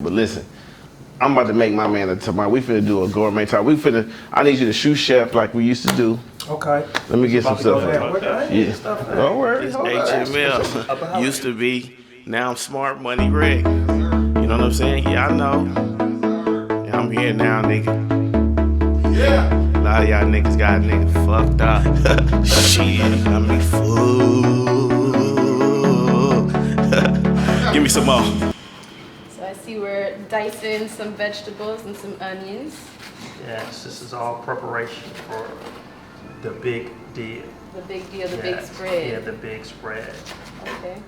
But listen, I'm about to make my man a tamale. We finna do a gourmet tamale. I need you to shoot chef like we used to do. Okay. Let me get some stuff. Yeah. Don't worry. It's HML. Used to be, now I'm smart money Rikk. You know what I'm saying? Yeah, I know. Yeah, I'm here now, nigga. Yeah. A lot of y'all niggas got nigga fucked up. Shit, got me fool. Give me some more. So I see we're dicing some vegetables and some onions. Yes, this is all preparation for the big deal. The big deal, the big spread. Yeah, the big spread. Okay.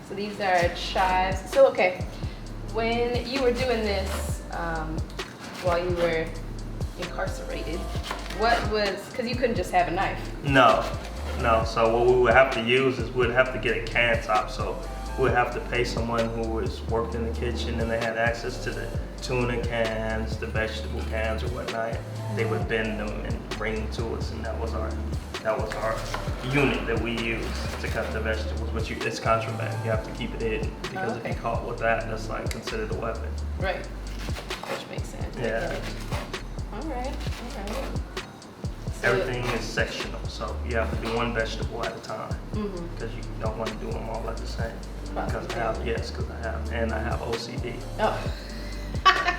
So these are chives. So okay, when you were doing this while you were incarcerated, what was, because you couldn't just have a knife. No. So what we would have to use is we'd have to get a can top. So we'd have to pay someone who was worked in the kitchen and they had access to the tuna cans, the vegetable cans or whatnot. They would bend them and bring them to us, and that was our unit that we used to cut the vegetables. But it's contraband. You have to keep it hidden because if you caught with that, that's like considered a weapon. Right. Which makes sense. Yeah. All right. So everything is sectional, so you have to do one vegetable at a time because you don't want to do them all at the same. Because I have OCD. Oh. I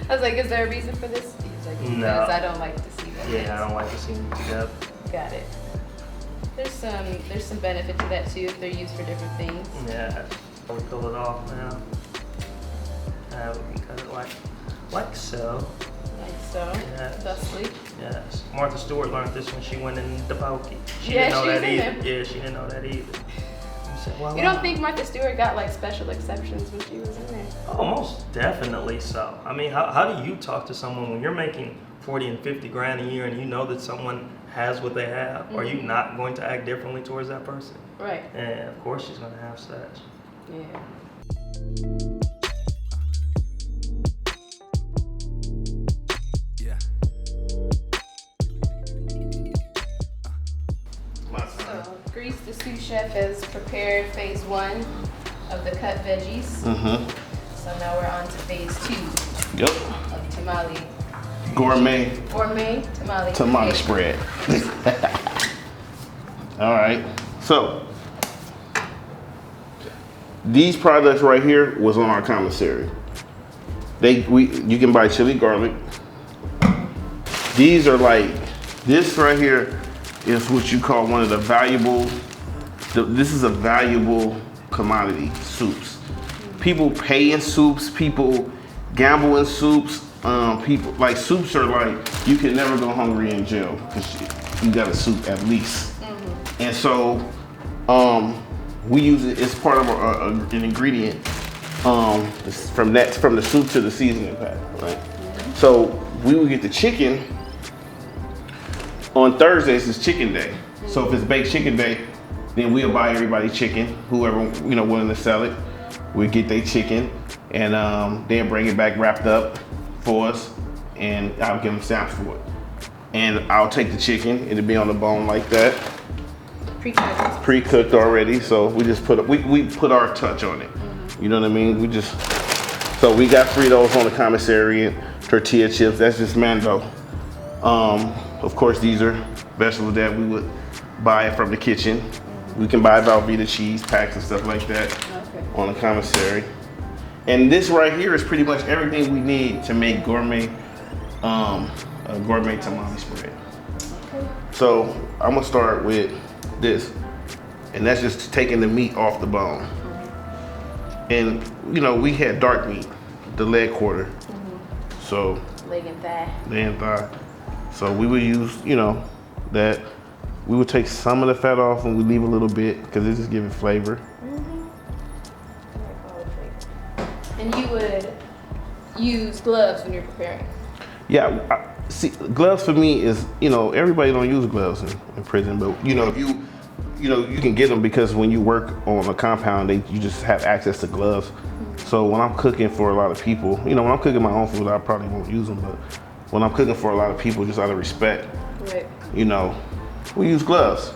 was like, is there a reason for this? He's like, because No. I don't like to see that. Yeah, I don't like to see them together. Got it. There's some benefit to that too if they're used for different things. Yeah, we pull it off now. We can cut it like so. Like so. Yes. Thusly. Yes. Martha Stewart learned this when she went in the pokey. She Yeah, didn't know she's that in either. there. Yeah, she didn't know that either. You don't think Martha Stewart got like special exceptions when she was in there? Oh, most definitely so. I mean, how do you talk to someone when you're making 40 and 50 grand a year and you know that someone has what they have? Are you not going to act differently towards that person? Right. And of course she's going to have such. Yeah. So, Grease, the sous chef, has prepared phase 1 of the cut veggies. So now we're on to phase 2 of tamale. Gourmet Tamale spread. All right. So these products right here was on our commissary. You can buy chili garlic. These are like, this right here is what you call one of the valuable. This is a valuable commodity, soups. People pay in soups. People gamble in soups. People like soups are like, you can never go hungry in jail because you got a soup at least. And so we use it as part of an ingredient from the soup to the seasoning pack, right? So we would get the chicken on Thursdays. Is chicken day. So if it's baked chicken day, then we'll buy everybody chicken, whoever willing to sell it. We get their chicken and they'll bring it back wrapped up for us, and I'll give them stamps for it. And I'll take the chicken, it'll be on the bone like that. Pre-cooked already, so we just put our touch on it. You know what I mean? So we got Fritos on the commissary and tortilla chips, that's just Mando. Of course, these are vegetables that we would buy from the kitchen. We can buy Velveeta cheese packs and stuff like that on the commissary. And this right here is pretty much everything we need to make a gourmet tamale spread. So I'm gonna start with this, and that's just taking the meat off the bone. And we had dark meat, the leg quarter. So leg and thigh. So we would use, that. We would take some of the fat off and we leave a little bit because it just gives it flavor. And you would use gloves when you're preparing? Yeah, see, gloves for me is, everybody don't use gloves in prison, but if you can get them because when you work on a compound, you just have access to gloves. So when I'm cooking for a lot of people, when I'm cooking my own food, I probably won't use them, but when I'm cooking for a lot of people, just out of respect, we use gloves.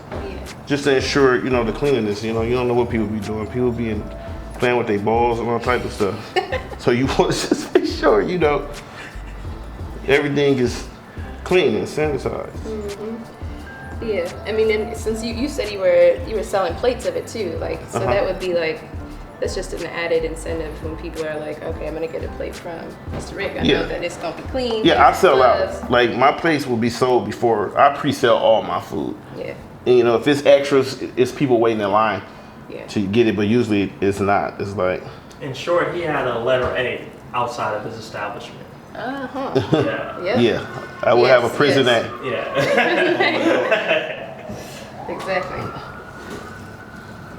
Just to ensure, the cleanliness. You don't know what people be doing. People be in playing with their balls and all type of stuff. So you want to just make sure, you know, everything is clean and sanitized. Yeah, I mean, and since you said you were selling plates of it too, like, so that would be like, that's just an added incentive when people are like, okay, I'm gonna get a plate from Mr. Rikk. I know that it's gonna be clean. Yeah, I sell out. Like my place will be sold before I pre-sell all my food. Yeah. And you know, if it's extras, it's people waiting in line to get it, but usually it's not. It's like. In short, he had a letter A outside of his establishment. Yeah. Yeah, I will have a prison A. Yeah. Exactly.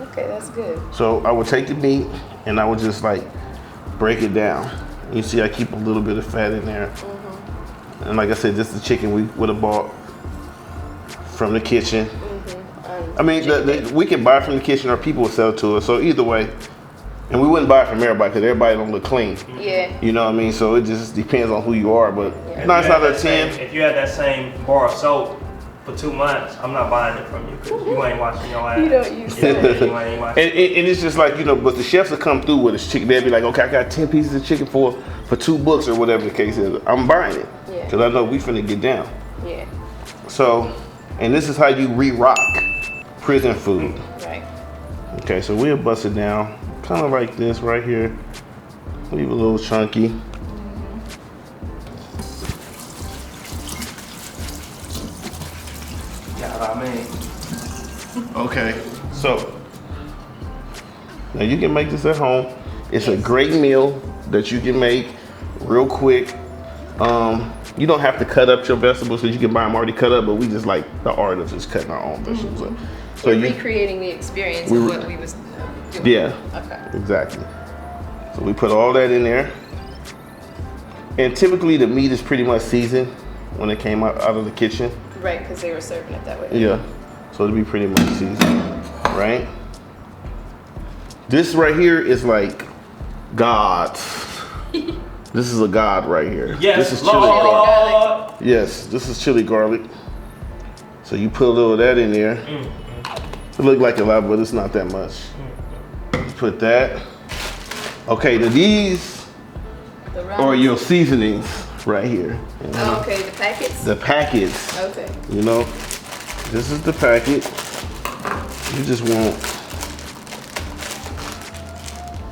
Okay, that's good. So I would take the meat and I would just like break it down. You see, I keep a little bit of fat in there. And like I said, this is the chicken we would have bought from the kitchen. I mean, we can buy from the kitchen or people will sell it to us. So either way, and we wouldn't buy it from everybody because everybody don't look clean. Yeah. You know what I mean? So it just depends on who you are. But 9 times out of 10. If you had that same bar of soap for 2 months, I'm not buying it from you because you ain't washing your ass. You don't use it. You ain't washing and it's just like, you know, but the chefs will come through with his chicken. They'll be like, okay, I got 10 pieces of chicken for $2 or whatever the case is. I'm buying it because I know we finna get down. Yeah. So, and this is how you re-rock prison food. Right. Okay, so we'll bust it down, kind of like this right here. Leave a little chunky. Yeah, I mean. Okay, so now you can make this at home. It's a great meal that you can make real quick. You don't have to cut up your vegetables because you can buy them already cut up, but we just like the art of just cutting our own vegetables up. So we're recreating the experience of what we was doing. Yeah, okay. Exactly. So we put all that in there. And typically the meat is pretty much seasoned when it came out of the kitchen. Right, because they were serving it that way. Yeah, so it'll be pretty much seasoned, right? This right here is like God. This is a God right here. Yes, this is chili garlic. Garlic. Yes, this is chili garlic. So you put a little of that in there. It look like a lot, but it's not that much. Put that. Okay, now these are your seasonings right here. Oh, okay, the packets? The packets. Okay. You know, this is the packet. You just want,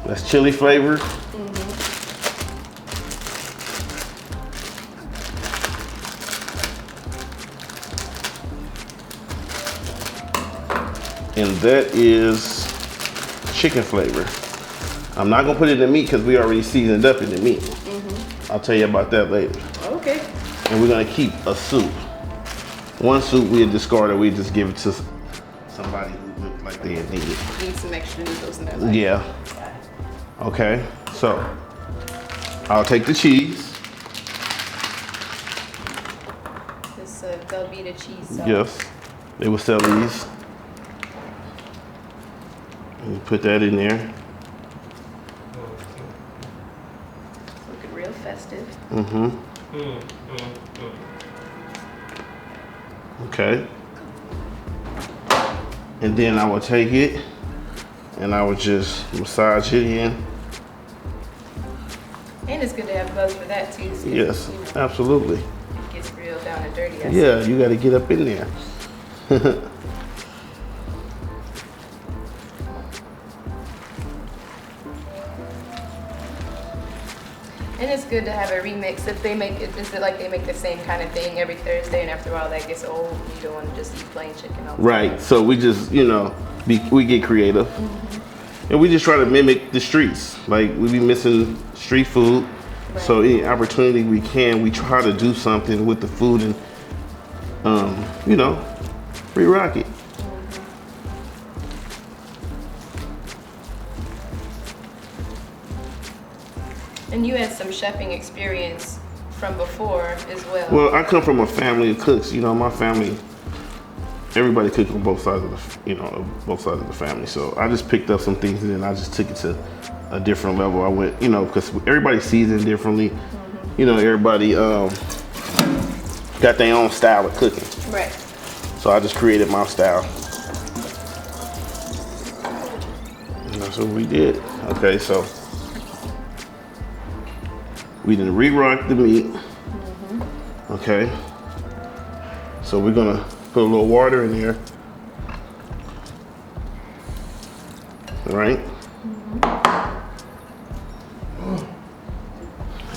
that's chili flavor. And that is chicken flavor. I'm not gonna put it in the meat because we already seasoned up in the meat. I'll tell you about that later. Okay. And we're gonna keep a soup. One soup we'll discard it, we just give it to somebody who looked like they had needed. Need some extra noodles in their life. Yeah. Okay, so I'll take the cheese. This Velveeta cheese sauce. Yes, they will sell these. And put that in there. Looking real festive. Okay. And then I will take it and I will just massage it in. And it's good to have gloves for that too. So Yes, you know, absolutely. it gets real down and dirty. Yeah, you got to get up in there. And it's good to have a remix. If they make it, is it like they make the same kind of thing every Thursday, and after a while that gets old, you don't want to just eat plain chicken all the time. Right, so we just, you know, we get creative. And we just try to mimic the streets. Like, we be missing street food. Right. So any opportunity we can, we try to do something with the food and, you know, re-rock it. And you had some chefing experience from before as well. Well, I come from a family of cooks. You know, my family, everybody cooked on both sides of the, you know, both sides of the family. So I just picked up some things and then I just took it to a different level. I went, you know, because everybody seasons differently. You know, everybody got their own style of cooking. Right. So I just created my style. And that's what we did. Okay, so we didn't re-rock the meat. Okay, so we're gonna put a little water in there. All right.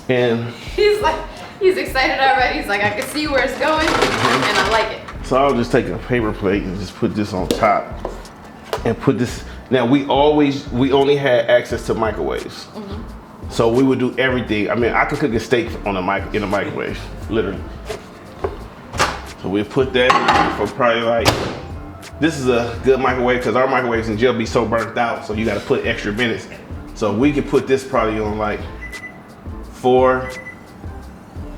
And he's excited already. He's like, I can see where it's going, and I like it. so I'll just take a paper plate and just put this on top and put this. Now we only had access to microwaves. So we would do everything. I mean, I could cook a steak in a microwave, literally. So we put that in for probably like, this is a good microwave because our microwaves in jail be so burnt out, so you gotta put extra minutes. So we could put this probably on like 4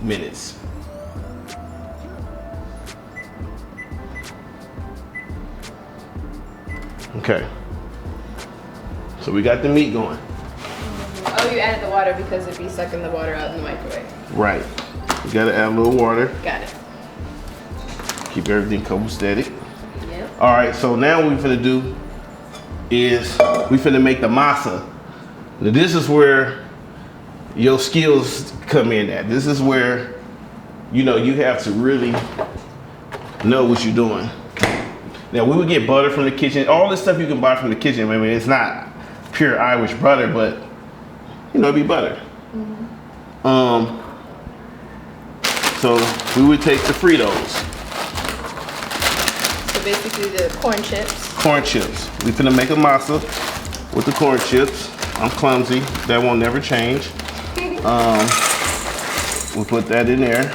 minutes. Okay. So we got the meat going. Oh, you added the water because it'd be sucking the water out in the microwave. Right. You gotta add a little water. Got it. Keep everything copacetic. Yep. All right, so now what we're finna do is we finna make the masa. Now this is where your skills come in at. This is where, you know, you have to really know what you're doing. Now we would get butter from the kitchen. All this stuff you can buy from the kitchen. I mean, it's not pure Irish butter, but you know, it'd be butter. So we would take the Fritos. So basically the corn chips. Corn chips. We finna make a masa with the corn chips. I'm clumsy. That won't never change. We'll put that in there.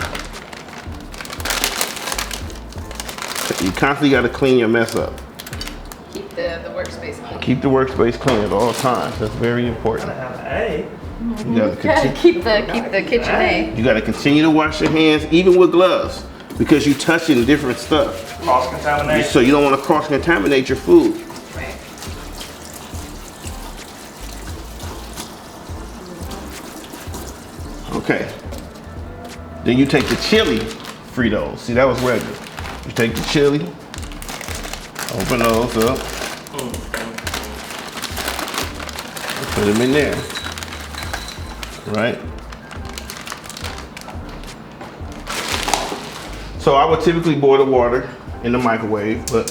You constantly gotta clean your mess up. Keep the workspace clean. Keep the workspace clean at all times. That's very important. Hey. You gotta Gotta keep the kitchen A. You gotta continue to wash your hands, even with gloves, because you're touching different stuff. Cross contamination. So you don't want to cross-contaminate your food. Right. Okay. Then you take the chili Fritos. See, that was regular. You take the chili, open those up, put them in there, right? So I would typically boil the water in the microwave, but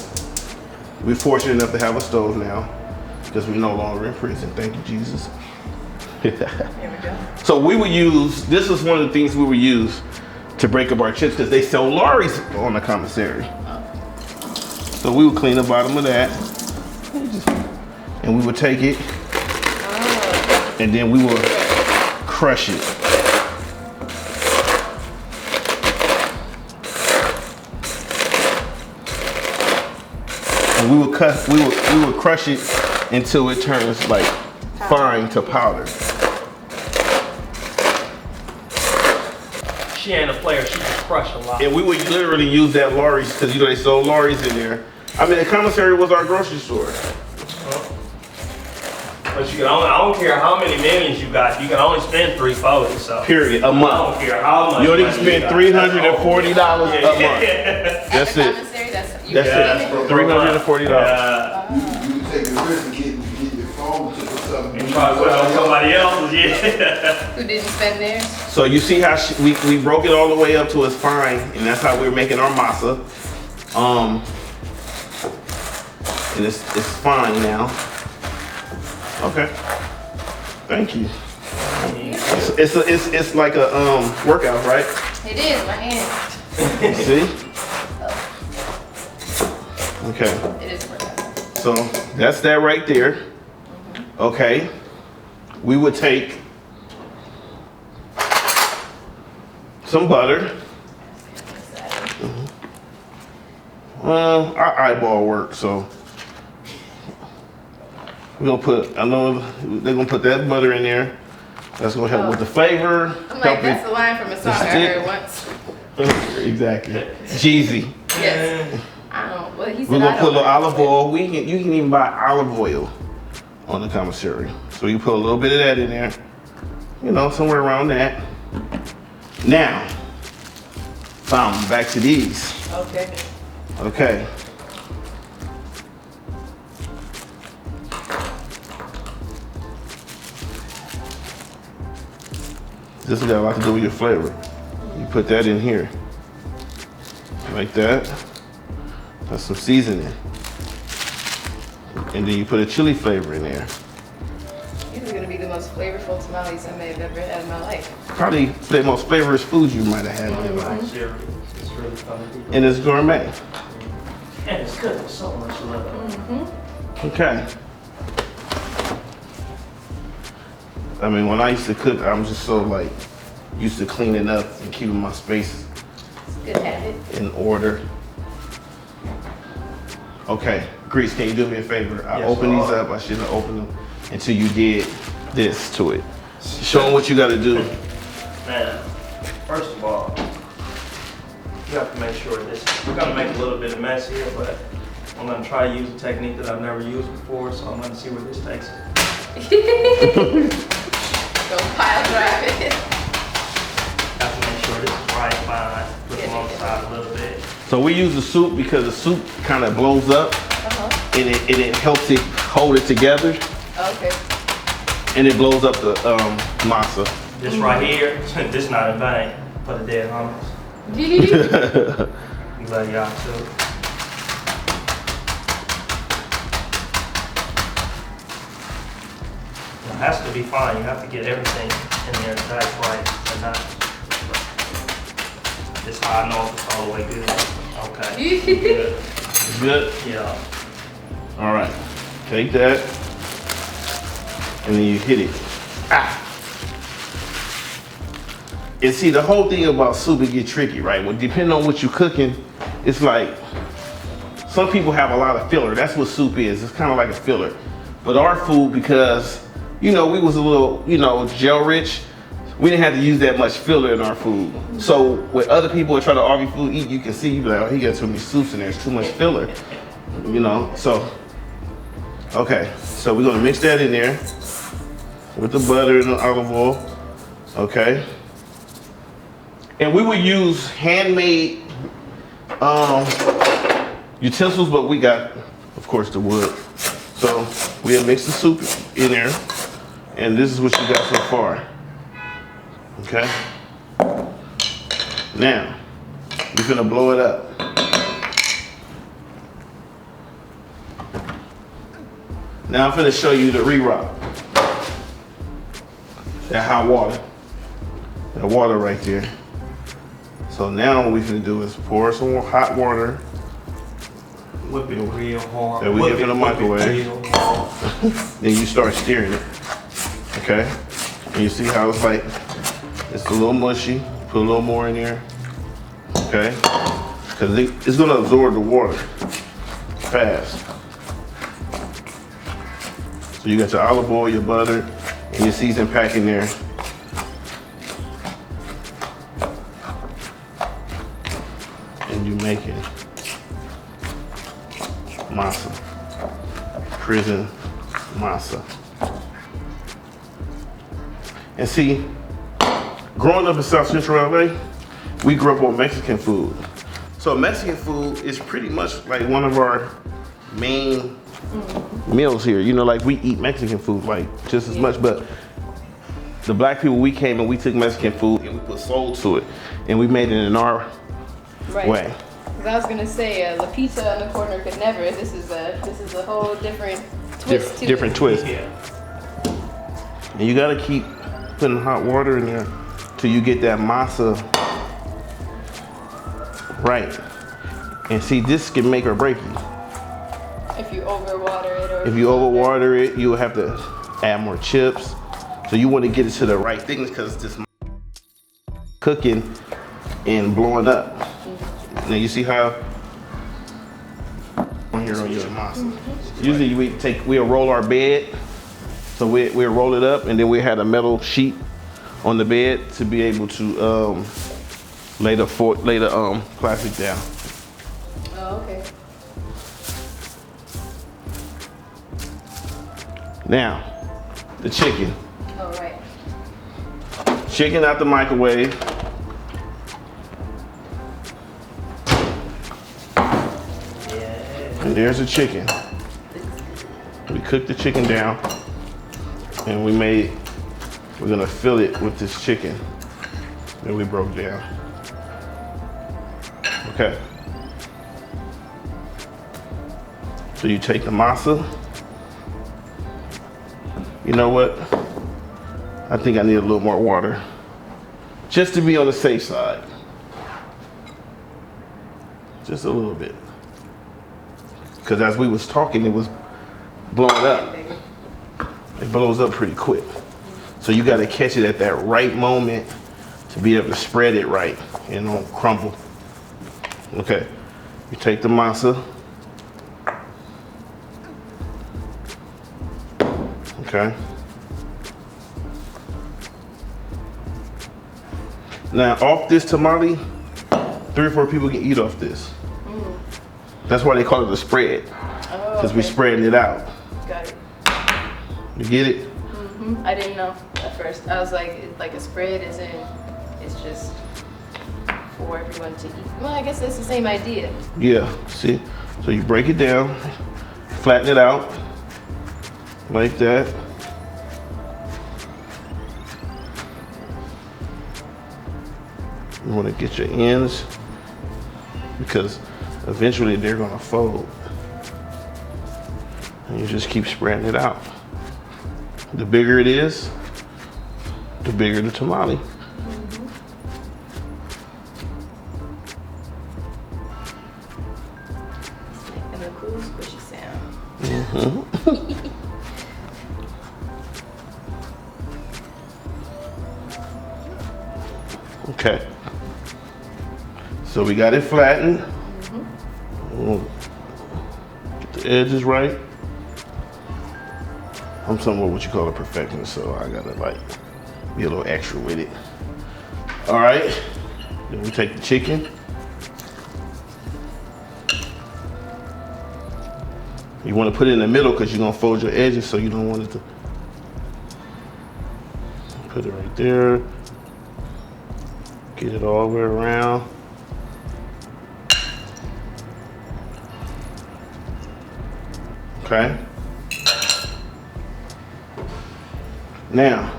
we're fortunate enough to have a stove now because we're no longer in prison. Thank you, Jesus. Here we go. So we would use, this is one of the things we would use to break up our chips because they sell lorries on the commissary. So we would clean the bottom of that and we would take it and then we would crush it. And we would crush it until it turns like fine to powder. She ain't a player, she just crush a lot. And we would literally use that lorries because you know they sold lorries in there. I mean, the commissary was our grocery store. But you can only, I don't care how many millions you got, you can only spend $340. So Period. A month. I don't care how much. You only money spend got. $340 a month. That's it. Commissary, that's you That's can it. do $340. You take the risk and get your phone to something. And try to put on somebody else's, yeah. Who didn't spend theirs? So you see how we broke it all the way up to it's fine, and that's how we're making our masa. And it's fine now. Okay. Thank you. It's like a workout, right? It is, my hand. See? Okay. It is a workout. So that's that right there. Okay. We would take some butter. Well, our eyeball works, so we're gonna put, I know they're gonna put that butter in there. That's gonna help with the flavor. I'm like, that's the line from a song I heard once. Exactly. Jeezy. Yes. I don't, well, he said We're gonna I put a don't little olive oil. You can even buy olive oil on the commissary. So you put a little bit of that in there. You know, somewhere around that. Now, back to these. Okay. Okay. This has got a lot to do with your flavor. You put that in here, like that. That's some seasoning. And then you put a chili flavor in there. These are gonna be the most flavorful tamales I may have ever had in my life. Probably the most flavorous foods you might have had in your life. Cereal. It's really funny. And it's gourmet. And it's good. There's so much love. Okay. I mean, when I used to cook, I'm just so like used to cleaning up and keeping my space Good habit. in order. Okay, Grease, can you do me a favor? I Yes, opened these sir. up. I shouldn't have opened them until you did this to it. Show them what you got to do. Man, first of all, you have to make sure this, we're gonna make a little bit of mess here, but I'm gonna try to use a technique that I've never used before, so I'm gonna see where this takes us. Go pile drive it. Have to make sure this is right fine, put them on the side a little bit. So we use the soup because the soup kind of blows up and it helps it hold it together Okay. and it blows up the masa. This right here, this not in vain for the dead homies. I'm glad y'all too. It has to be fine. You have to get everything in there exact right and not. This is how I know if it's all the way good. Okay. Good. Good? Yeah. All right, take that and then you hit it. Ah! And see, the whole thing about soup, it get tricky, right? Well, depending on what you're cooking, it's like, some people have a lot of filler. That's what soup is. It's kind of like a filler. But our food, because, you know, we was a little, you know, gel rich, we didn't have to use that much filler in our food. So when other people try to argue food, eat, you can see, you be like, oh, he got too many soups in there. There's too much filler, you know? So, okay. So we're gonna mix that in there with the butter and the olive oil, okay? And we would use handmade utensils, but we got, of course, the wood. So we'll mix the soup in there, and this is what you got so far. Okay? Now, we're gonna blow it up. Now I'm gonna show you the re-rock. That hot water. That water right there. So now what we're gonna do is pour some hot water. Whip it real hard. That we get in the microwave. Real hard. Then you start stirring it. Okay? And you see how it's like, it's a little mushy. Put a little more in there. Okay? Because it's gonna absorb the water fast. So you got your olive oil, your butter, and your seasoning pack in there. And you making masa. Prison masa. And see, growing up in South Central LA, we grew up on Mexican food. So Mexican food is pretty much like one of our main meals here. You know, like we eat Mexican food like just as much, but the black people, we came and we took Mexican food and we put soul to it and we made it in our way. 'Cause I was gonna say, La Pizza on the corner could never. This is a whole different twist to Different it. twist. Yeah. And you gotta keep putting hot water in there till you get that masa right. And see, this can make or break you. If you overwater it, or If you overwater it, you'll have to add more chips. So you want to get it to the right thickness because it's just cooking and blowing up. Now you see how on here on your masa. Usually we'll roll our bed. So we'll roll it up and then we had a metal sheet on the bed to be able to lay the plastic down. Oh, okay. Now, the chicken. Oh, right. Chicken out the microwave. And there's the chicken. We cooked the chicken down and we're gonna fill it with this chicken. that we broke down. Okay. So you take the masa. You know what? I think I need a little more water, just to be on the safe side. Just a little bit. Because as we was talking, it was blowing up. It blows up pretty quick. So you got to catch it at that right moment to be able to spread it right and it don't crumble. Okay, you take the masa. Okay. Now off this tamale, 3 or 4 people can eat off this. That's why they call it a spread, because we're spreading it out. Got it. You get it? I didn't know at first. I was like a spread isn't, it's just for everyone to eat. Well, I guess it's the same idea. Yeah, see? So you break it down, flatten it out, like that. You want to get your ends, because eventually they're going to fold. And you just keep spreading it out. The bigger it is, the bigger the tamale. And a cool squishy sound. Okay. So we got it flattened. Get the edges right. I'm somewhat what you call a perfectionist, so I gotta like be a little extra with it. All right. Then we take the chicken. You want to put it in the middle because you're gonna fold your edges, so you don't want it to. Put it right there. Get it all the way around. Okay. Now,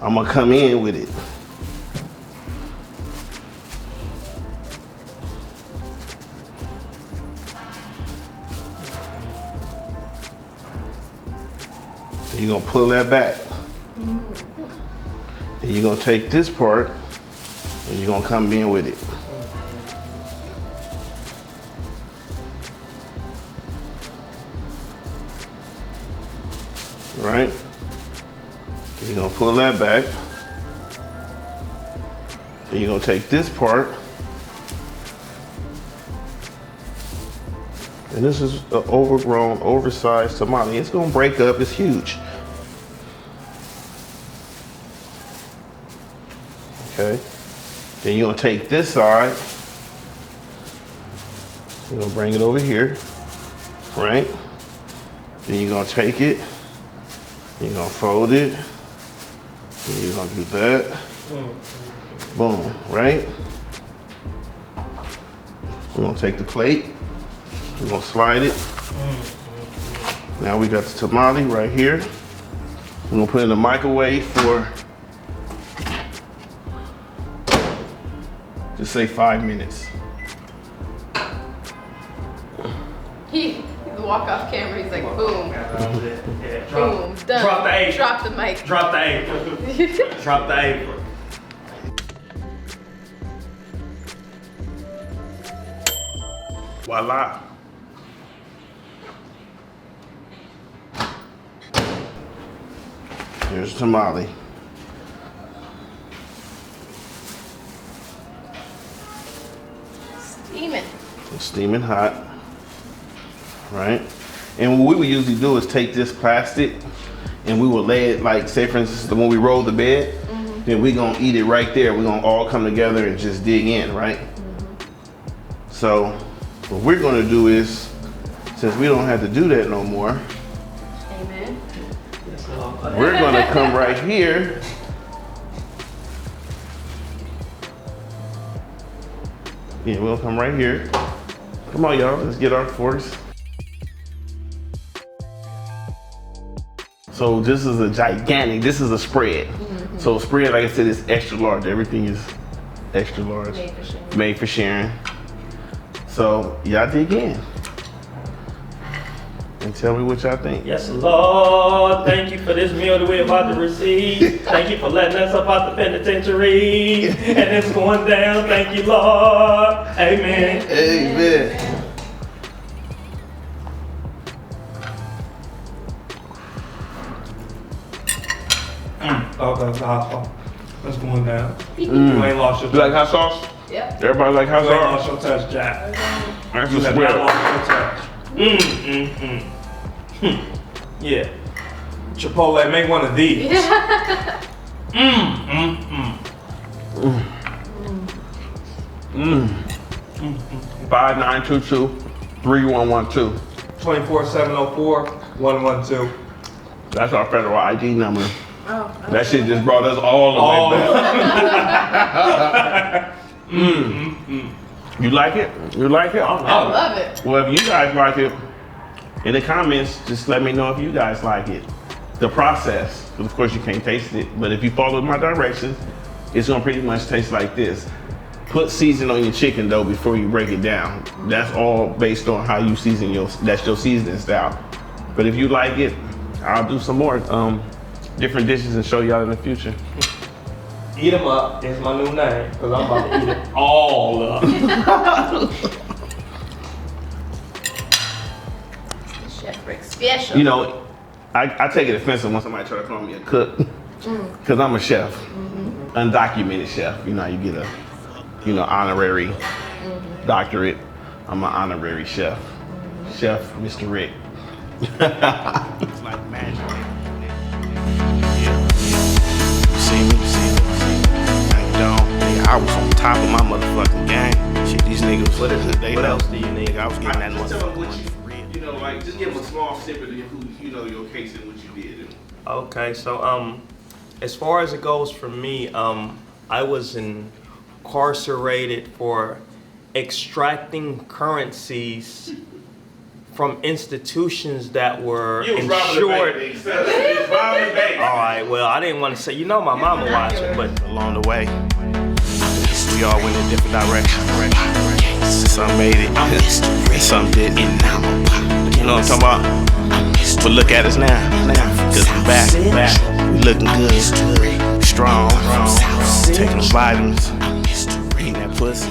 I'm gonna come in with it. You're gonna pull that back. And you're gonna take this part and you're gonna come in with it. Right? You're gonna pull that back. And you're gonna take this part. And this is an overgrown, oversized tamale. It's gonna break up, it's huge. Okay. Then you're gonna take this side. You're gonna bring it over here, right? Then you're gonna take it. You're gonna fold it. And you're gonna do that. Boom, right? We're gonna take the plate. We're gonna slide it. Now we got the tamale right here. We're gonna put it in the microwave for, just say 5 minutes. He walk off camera, he's like, boom, Yeah, boom, done. Drop the apron. Drop the mic. Drop the apron. Drop the apron. Voila. Here's the tamale. Steaming. It's steaming hot, right? And what we would usually do is take this plastic and we will lay it, like, say for instance, when we roll the bed, then we're gonna eat it right there. We're gonna all come together and just dig in, right? So what we're gonna do is, since we don't have to do that no more, Amen. we're gonna come right here. Yeah, we'll come right here. Come on, y'all, let's get our forks. So this is a gigantic, this is a spread. So spread, like I said, is extra large. Everything is extra large. Made for sharing. Made for sharing. So y'all dig in. And tell me what y'all think. Yes, Lord. Thank you for this meal that we're about to receive. Thank you for letting us up out the penitentiary. And it's going down. Thank you, Lord. Amen. Amen. Oh, that's hot sauce. That's going down. Mm. You ain't lost your You like touch. hot sauce? Yep. Everybody like hot You ain't sauce? lost your touch, Jack. That's You a have not spread. lost your touch. Yeah. Chipotle, make one of these. 5922-3112. 24704-112. That's our federal ID number. Oh, That shit just brought us all the way back. You like it? You like it? I love it. Well, if you guys like it, in the comments, just let me know if you guys like it. The process, 'cause of course you can't taste it, but if you follow my directions, it's gonna pretty much taste like this. Put season on your chicken though before you break it down. That's all based on how you season that's your seasoning style. But if you like it, I'll do some more different dishes and show y'all in the future. Eat 'em up is my new name, because I'm about to eat it all up. Chef Rikk special. You know, I take it offensive when somebody try to call me a cook, because I'm a chef, undocumented chef. You know, you get a, honorary doctorate. I'm an honorary chef. Chef Mr. Rikk. It's like magic. See me? I don't. Nigga, I was on top of my motherfucking game. Shit, these niggas. What is it? They What know. else do you need? Nigga, I was getting that Just tell them motherfucking what money for real. just give them a small snippet of who, your case and what you did. Okay, so as far as it goes for me, I was incarcerated for extracting currencies from institutions that were insured. All right, well, I didn't want to say, my mama watching, but Along the way, we all went in different directions. Some made it, some didn't. You know what I'm talking about? But look at us now, cause we back. We looking good, strong, taking the vitamins, eating that pussy.